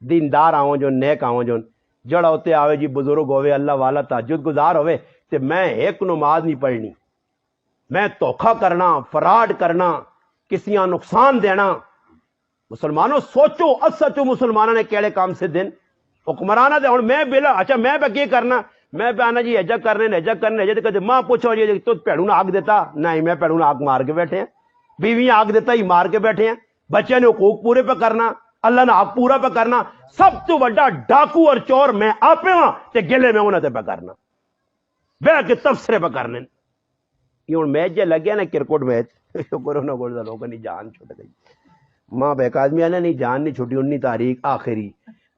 دیندار آؤ جو نیک آؤ جو جڑا ہوتے آوے جی بزرگ ہوئے اللہ والا تہجد گزار ہوئے تے میں ایک نماز نہیں پڑھنی، میں دھوکھا کرنا، فراڈ کرنا، کسیاں نقصان دینا۔ مسلمانوں سوچو سچو مسلمانوں نے کیڑے کام سے دن حکمرانہ دے ہوں میں بلا اچھا میں پہ کی کرنا، میں پہ آنا جی ایجا کرنے کہتے ماں پوچھو جی تو پیڑوں نے آگ دیتا، نہیں میں پیڑوں نے آگ مار کے بیٹھے ہیں، بیویاں آگ دیتا ہی مار کے بیٹھے ہیں، بچے نے حقوق پورے پہ کرنا، اللہ نے حق پورا پہ کرنا، سب تو بڑا ڈاکو اور چور میں آپ ہاں تے گلے میں انہوں نے پہ کرنا بے کے تفسرے پہ کرنے۔ یہ ہوں میچ جے لگیا نا کرکٹ میچ شکر نہ گول لوگوں نے جان چھوٹ گئی، ماں بے آدمی نے نہیں جان نہیں چھوٹی 19 تاریخ آخری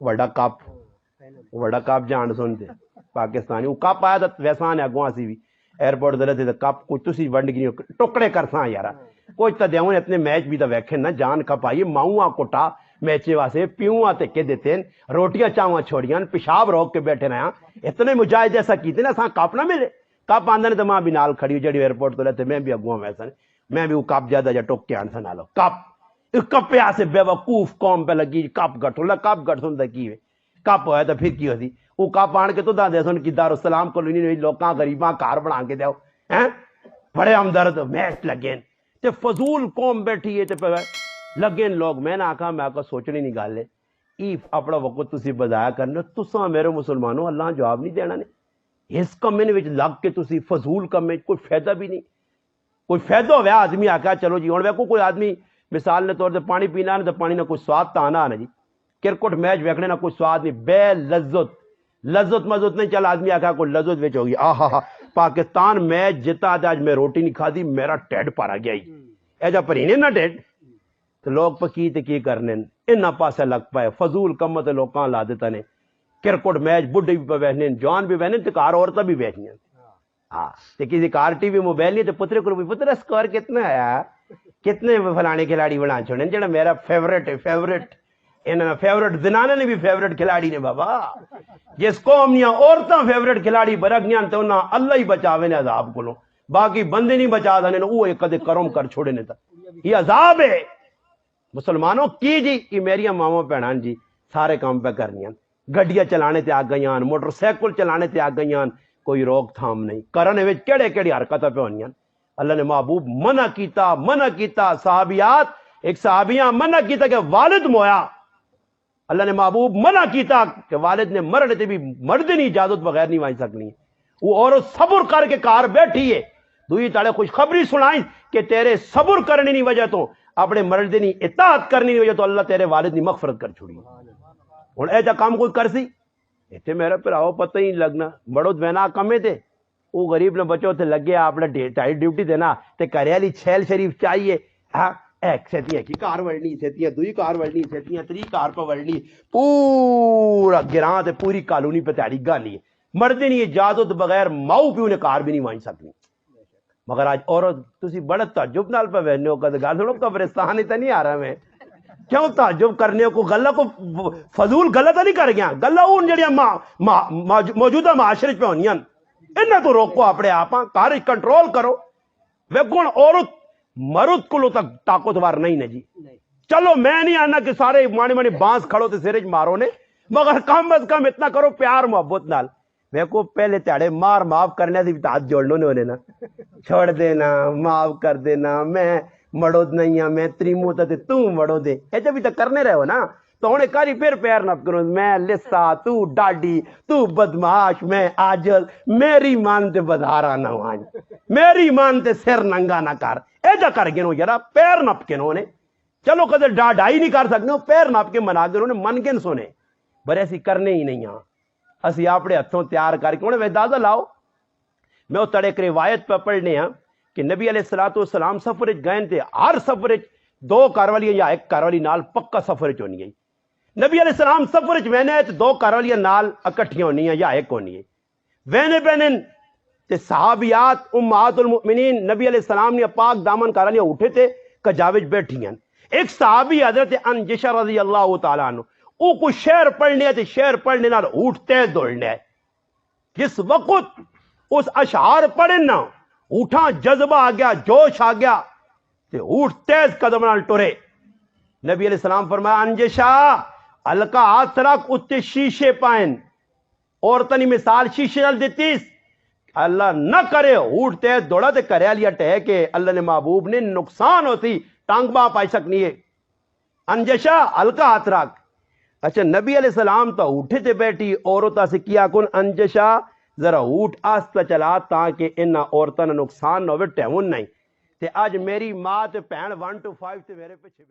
وڈا کپ جان سنتے پاکستانی وہ کپ آیا تھا ویسا نے اگوں اسی بھی ایئرپورٹ دے تھے کپ کچھ تسی ونڈ گئی ٹکڑے کرساں یار کچھ تو دیوں اتنے میچ بھی تو ویکھے نا جان کپ آئی ماؤں کوٹا میچے واسطے پیوں تے دیتے ہیں روٹیاں چاواں چھوڑیاں پیشاب روک کے بیٹھے رہے ہیں اتنے مجاہد ایسا کیتے نا ساں کپ نہ ملے کپ آندے نے تو ماں بھی نال کھڑی جڑی ایئرپورٹ تو لیتے میں بھی اگوں ویسا میں بھی وہ کپ زیادہ جا ٹوک کے آن سا نالو کپ سے بے وقوف قوم پہ لگی کپ گٹ ہولا کپ گٹ سن کی کپ ہویا تو پھر کی ہوتی وہ کپ آن کے تو دے سن کی دارالسلام کالونی لوکاں غریباں گھر بنا کے دیو ہیں بڑے ہمدرد میچ لگے تے فضول قوم بیٹھی ہے تے لگے لوگ میں نے آکھا میں آکھا سوچنی نہیں گل ہے ای اپنا وقت تسی بضایا کرنا تساں میرے مسلمانوں اللہ جواب نہیں دینا نے اس کمے وچ لگ کے تسی فضول کمے کوئی فائدہ بھی نہیں کوئی فائدہ ہوا آدمی آکھا چلو جی ہن ویکھو کوئی آدمی مثال نے طور تے پانی پینا نہ تو پانی نہ کوئی سواد تا آنا جی کرکٹ میچ ویکھنے نہ کوئی سواد نہیں بے لذت مزت نہیں چل آدمی آکھا کوئی لذت وچ ہوگی آہا پاکستان میچ جتا تے آج میں روٹی نہیں کھادی میرا ٹیڈ پارا گیا ہی ایجا پرینے نہ ٹیڈ تو لوگ پکی تے کی کرنے انہاں پاسے لگ پائے فضول کم تے لوکاں لا دیتا نے کرکٹ میچ بڈھے بھی بیٹھنے جوان بھی بیٹھنے تے کار عورتاں بھی بیٹھنیاں ہاں تے کسی کار ٹی وی موبائل نہیں تے پترے کو پتر اسکور کتنا آیا کتنے فلانے کھلاڑی بنا چھوڑے جڑا میرا فیورٹ ہے فیورٹ انہاں فیورٹ زنانے نے بھی فیورٹ کھلاڑی نے بابا جس قوم نیاں عورتاں فیورٹ کھلاڑی برگ گیاں تے انہاں اللہ ہی بچاوے نے عذاب کولوں باقی بندے نہیں بچا دے نے وہ کدے کرم کر چھوڑے نے تا یہ عذاب ہے مسلمانوں کی جی یہ میریاں ماواں بہناں جی سارے کام پہ کرنیاں گڈیاں چلانے تے آ گئیاں موٹر سائیکل چلانے تے آ گئیاں کوئی روک تھام نہیں کرنے وچ کیڑے کیڑی حرکتاں پہ ہونیاں اللہ نے محبوب منع کیتا صحابیات ایک صحابیاں منع کیتا کہ والد مویا اللہ نے محبوب منع کیتا کہ والد نے مرنے تے بھی مرد نہیں اجازت بغیر نہیں وائیں سکنی وہ عورت صبر کر کے کار بیٹھی ہے دوئی تاڑے خوشخبری سنائیں کہ تیرے صبر کرنے نہیں وجہ تو اپنے مرد نہیں اطاعت کرنے نہیں وجہ تو اللہ تیرے والد نہیں مغفرت کر چھوڑی اور ایجا کام کوئی کر سی ایتھے میرا پھراؤ پتہ ہی لگنا بڑو دینا کمے تھے وہ غریب نے بچوں تھے لگے اپنا ٹائٹ ڈیوٹی دینا تے کریالی چھیل شریف چاہیے ہاں ایک سیتیاں کی کار وڑنی سیتیاں دوئی کار وڑنی سیتیاں تری کار پہ وڑنی پورا گراں تے پوری کالونی پہ تیاری گانی مرد نہیں اجازت بغیر ماؤ پیو نے کار بھی نہیں وائیں سکنی مگر آج عورت تسی بڑا تعجب نال پہ وہنے ہو کدے گل سنو قبرستان ہی تے نہیں آ رہا میں کیوں تعجب کرنے کو گلہ کو فضول غلط نہیں کر گیا گلہ اون جڑیاں موجودہ معاشرے پہ ہونیاں انہاں تو روکو اپنے آپاں کار کنٹرول کرو ویکھون عورت مرد کو تک طاقتور نہیں نے جی چلو میں نہیں آنا کہ سارے مانے بانس کھڑو تے سرج مارو نے مگر کم از کم اتنا کرو پیار محبت نال ویکھو پہلے تیڑے مار معاف کرنے دی ہاتھ جوڑنو نے ہونے نا چھوڑ دینا معاف کر دینا میں مڑو نہیں ہاں میں تریمو تے تو مڑو دے ایسا بھی تو کرنے رہے ہو نا تو انہیں کاری پھر پیار نہ کرو میں لسا تو ڈاڈی تو بدمعاش میں آجل میری مان تے بدھارا نہ ہوائیں میری مان تے سر ننگا نہ کر ایجا کر گنو یرا پیر نپ کے نونے چلو کدے ڈاڈائی نہیں کر سکنے پیر نپ کے منا کے انہوں نے من کے سونے بر ایسی کرنے ہی نہیں ہاں اسی اپنے ہتھوں تیار کر کے انہیں ویدازہ لاؤ میں وہ تڑے ایک روایت پہ پڑھنے ہاں کہ نبی علیہ السلام سفرج گئے تھے ہر سفرج 2 کاروالیاں یا 1 کاروالی نال پکا سفرج ہونی ہے نبی علیہ السلام سفرج وینے 2 کاروالیاں نال اکٹھیاں ہونی ہیں یا 1 ہونی ہے وینے بینن تے صحابیات امہات المؤمنین نبی علیہ السلام نے پاک دامن کاروالیاں اٹھے تھے کجاوج بیٹھی ہیں ایک صحابی حضرت انجشہ رضی اللہ تعالیٰ عنہ وہ کوئی شعر پڑھنے ہے تے شعر پڑھنے نال اٹھتے دوڑنے ہے جس وقت اس اشعار پڑھن نا اٹھا جذبہ آ گیا جوش آ گیا تے اٹھ تیز قدم نال ٹرے نبی علیہ السلام فرمایا انجشا ہلکا ہاتھ رکھ اتنے شیشے پائن عورتوں نے مثال شیشے نال دیتی اللہ نہ کرے اٹھتے دوڑا تے کرے لیا ٹہ کے اللہ نے محبوب نے نقصان ہوتی ٹانگ باں پائی سکنی ہے انجشا ہلکا ہاتھ رکھ اچھا نبی علیہ السلام تو اٹھے تے بیٹھی عورتوں سے کیا کن انجشا ذرا اٹھ آستہ چلا تاکہ ان عورتوں نے نقصان نہ ہوئے ٹیون نہیں تے آج میری ماں تے بہن 1 to 5 تے میرے پیچھے